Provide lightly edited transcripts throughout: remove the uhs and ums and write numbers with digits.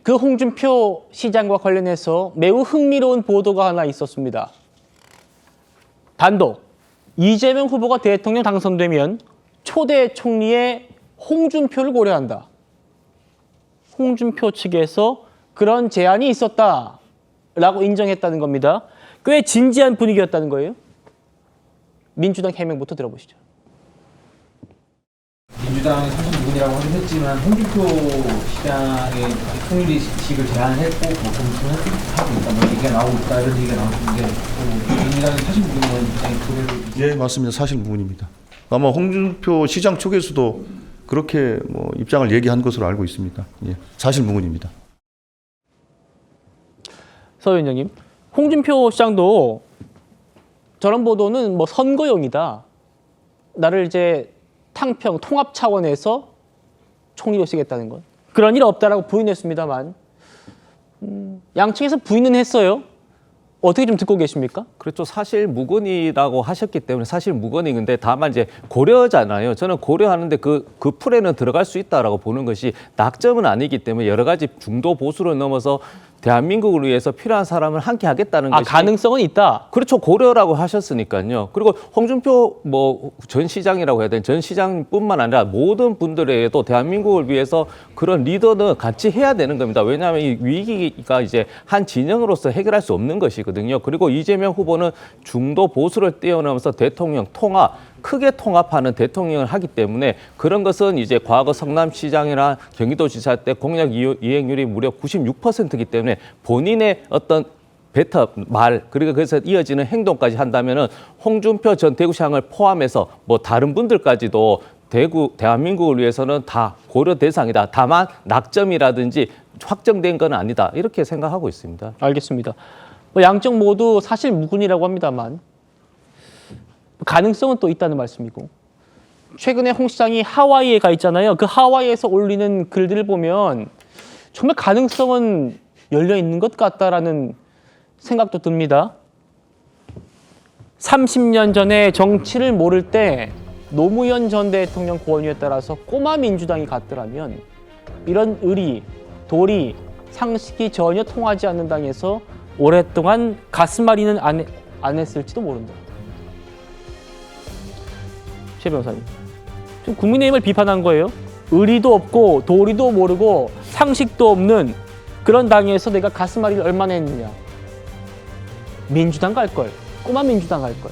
그 홍준표 시장과 관련해서 매우 흥미로운 보도가 하나 있었습니다. 단독 이재명 후보가 대통령 당선되면 초대 총리의 홍준표를 고려한다. 홍준표 측에서 그런 제안이 있었다라고 인정했다는 겁니다. 꽤 진지한 분위기였다는 거예요. 민주당 해명부터 들어보시죠. 민주당이 사실 누군이라고 하긴 했지만 홍준표 시장의 총리직을 제안했고 검토를 하고 있다, 뭐 얘기가 나오고 있다 이런 얘기가 나오는데 민주당이 사실 누군이라는 입장이 그대로. 예, 맞습니다. 사실무근입니다. 아마 홍준표 시장 쪽에서도 그렇게 입장을 얘기한 것으로 알고 있습니다. 예, 사실무근입니다. 서 위원장님, 홍준표 시장도 저런 보도는 선거용이다. 나를 이제 탕평 통합 차원에서 총리로 쓰겠다는 건 그런 일 없다라고 부인했습니다만 양측에서 부인은 했어요. 어떻게 좀 듣고 계십니까? 그렇죠. 사실 무근이라고 하셨기 때문에 사실 무근인데 다만 이제 고려잖아요. 저는 고려하는데 그 풀에는 들어갈 수 있다라고 보는 것이 낙점은 아니기 때문에 여러 가지 중도 보수를 넘어서 대한민국을 위해서 필요한 사람을 함께 하겠다는 것이 가능성은 있다. 그렇죠. 고려라고 하셨으니까요. 그리고 홍준표 전 시장이라고 해야 되나 전 시장뿐만 아니라 모든 분들에게도 대한민국을 위해서 그런 리더는 같이 해야 되는 겁니다. 왜냐하면 이 위기가 이제 한 진영으로서 해결할 수 없는 것이거든요. 그리고 이재명 후보는 중도 보수를 뛰어넘어서 대통령 통합 크게 통합하는 대통령을 하기 때문에 그런 것은 이제 과거 성남시장이나 경기도지사 때 공약 이행률이 무려 96%이기 때문에 본인의 어떤 말 그리고 그래서 이어지는 행동까지 한다면은 홍준표 전 대구시장을 포함해서 다른 분들까지도 대한민국을 위해서는 다 고려 대상이다. 다만 낙점이라든지 확정된 건 아니다. 이렇게 생각하고 있습니다. 알겠습니다. 양쪽 모두 사실 무근이라고 합니다만 가능성은 또 있다는 말씀이고 최근에 홍 시장이 하와이에 가 있잖아요. 그 하와이에서 올리는 글들을 보면 정말 가능성은 열려 있는 것 같다라는 생각도 듭니다. 30년 전에 정치를 모를 때 노무현 전 대통령 권유에 따라서 꼬마 민주당이 갔더라면 이런 의리, 도리, 상식이 전혀 통하지 않는 당에서 오랫동안 가슴앓이는 안 했을지도 모른다. 최 변호사님, 지금 국민의힘을 비판한 거예요. 의리도 없고 도리도 모르고 상식도 없는 그런 당에서 내가 가슴앓이를 얼마나 했느냐. 민주당 갈 걸, 꼬마 민주당 갈 걸.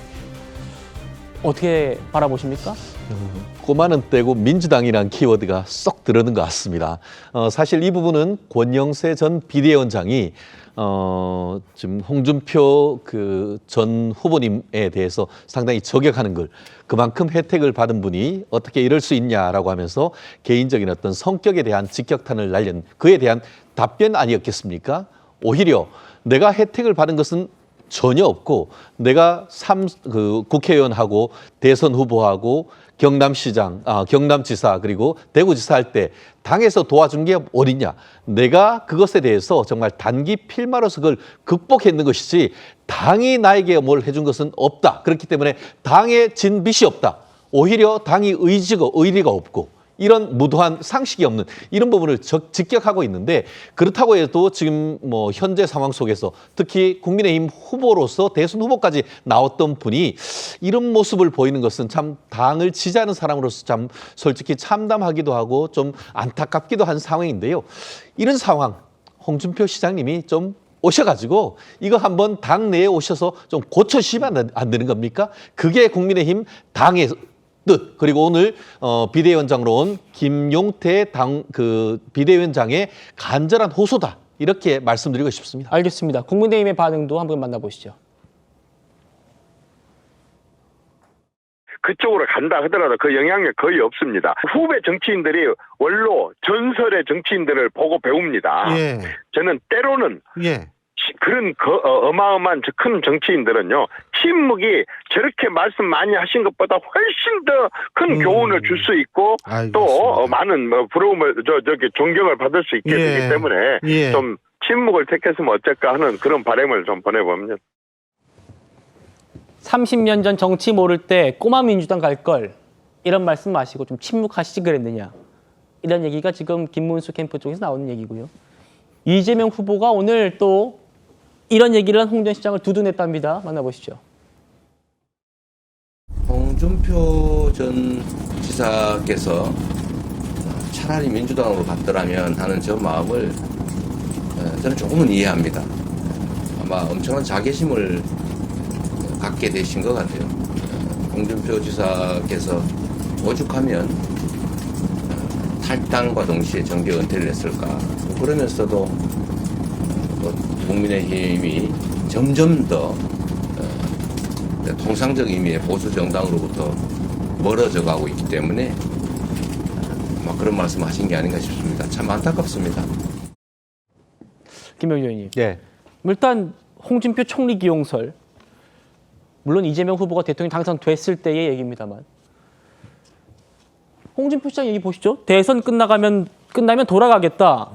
어떻게 바라보십니까? 꼬마는 떼고 민주당이라는 키워드가 쏙 들어는 것 같습니다. 사실 이 부분은 권영세 전 비대위원장이 지금 홍준표 전 후보님에 대해서 상당히 저격하는 걸 그만큼 혜택을 받은 분이 어떻게 이럴 수 있냐라고 하면서 개인적인 어떤 성격에 대한 직격탄을 날린 그에 대한 답변 아니었겠습니까? 오히려 내가 혜택을 받은 것은 전혀 없고 내가 국회의원하고 대선 후보하고 경남시장, 경남지사 그리고 대구지사 할 때 당에서 도와준 게 어딨냐. 내가 그것에 대해서 정말 단기 필마로서 그걸 극복했는 것이지 당이 나에게 뭘 해준 것은 없다. 그렇기 때문에 당에 진 빚이 없다. 오히려 당이 의리가 없고 이런 무도한 상식이 없는 이런 부분을 직격하고 있는데 그렇다고 해도 지금 현재 상황 속에서 특히 국민의힘 후보로서 대선 후보까지 나왔던 분이 이런 모습을 보이는 것은 참 당을 지지하는 사람으로서 참 솔직히 참담하기도 하고 좀 안타깝기도 한 상황인데요. 이런 상황 홍준표 시장님이 좀 오셔가지고 이거 한번 당내에 오셔서 좀 고쳐주시면 안 되는 겁니까? 그게 국민의힘 당의 뜻 그리고 오늘 비대위원장으로 온 김용태 비대위원장의 간절한 호소다 이렇게 말씀드리고 싶습니다. 알겠습니다. 국민의힘의 반응도 한번 만나보시죠. 그쪽으로 간다 하더라도 그 영향력 거의 없습니다. 후배 정치인들이 원로 전설의 정치인들을 보고 배웁니다. 예. 저는 때로는 예. 그런 어마어마한 큰 정치인들은요, 침묵이 저렇게 말씀 많이 하신 것보다 훨씬 더 큰 교훈을 줄 수 있고, 알겠습니다. 또 많은 부러움을, 존경을 받을 수 있게 되기 때문에 예. 좀 침묵을 택했으면 어쩔까 하는 그런 바람을 좀 보내봅니다. 30년 전 정치 모를 때 꼬마 민주당 갈 걸 이런 말씀 마시고 좀 침묵하시지 그랬느냐. 이런 얘기가 지금 김문수 캠프 쪽에서 나오는 얘기고요. 이재명 후보가 오늘 또 이런 얘기를 한 홍 전 시장을 두둔했답니다. 만나보시죠. 홍준표 전 지사께서 차라리 민주당으로 갔더라면 하는 저 마음을 저는 조금은 이해합니다. 아마 엄청난 자괴심을 갖게 되신 것 같아요. 홍준표 지사께서 오죽하면 탈당과 동시에 정계 은퇴를 했을까. 그러면서도 국민의힘이 점점 더 통상적 의미의 보수 정당으로부터 멀어져 가고 있기 때문에 아마 그런 말씀하신 게 아닌가 싶습니다. 참 안타깝습니다. 김병주 의원님. 네. 일단 홍준표 총리 기용설, 물론 이재명 후보가 대통령 당선됐을 때의 얘기입니다만, 홍준표 시장 얘기 보시죠. 대선 끝나면 돌아가겠다.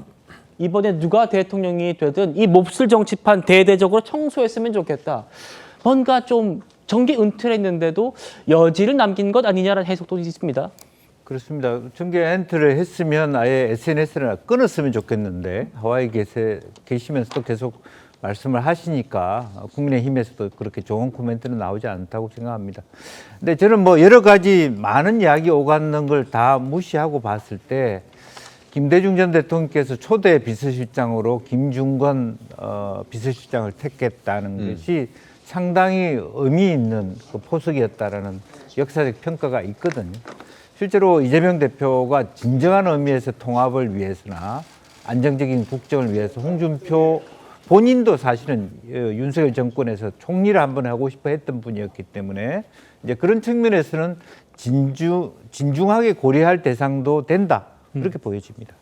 이번에 누가 대통령이 되든 이 몹쓸 정치판 대대적으로 청소했으면 좋겠다. 뭔가 좀 정계 은퇴를 했는데도 여지를 남긴 것 아니냐라는 해석도 있습니다. 그렇습니다. 정계 엔트를 했으면 아예 SNS를 끊었으면 좋겠는데 하와이 계시면서도 계속 말씀을 하시니까 국민의힘에서도 그렇게 좋은 코멘트는 나오지 않다고 생각합니다. 근데 저는 뭐 여러 가지 많은 이야기 오가는 걸 다 무시하고 봤을 때 김대중 전 대통령께서 초대 비서실장으로 김중건 비서실장을 택했다는 것이 상당히 의미 있는 그 포석이었다라는 역사적 평가가 있거든요. 실제로 이재명 대표가 진정한 의미에서 통합을 위해서나 안정적인 국정을 위해서 홍준표 본인도 사실은 윤석열 정권에서 총리를 한번 하고 싶어 했던 분이었기 때문에 이제 그런 측면에서는 진중하게 고려할 대상도 된다. 그렇게 보여집니다.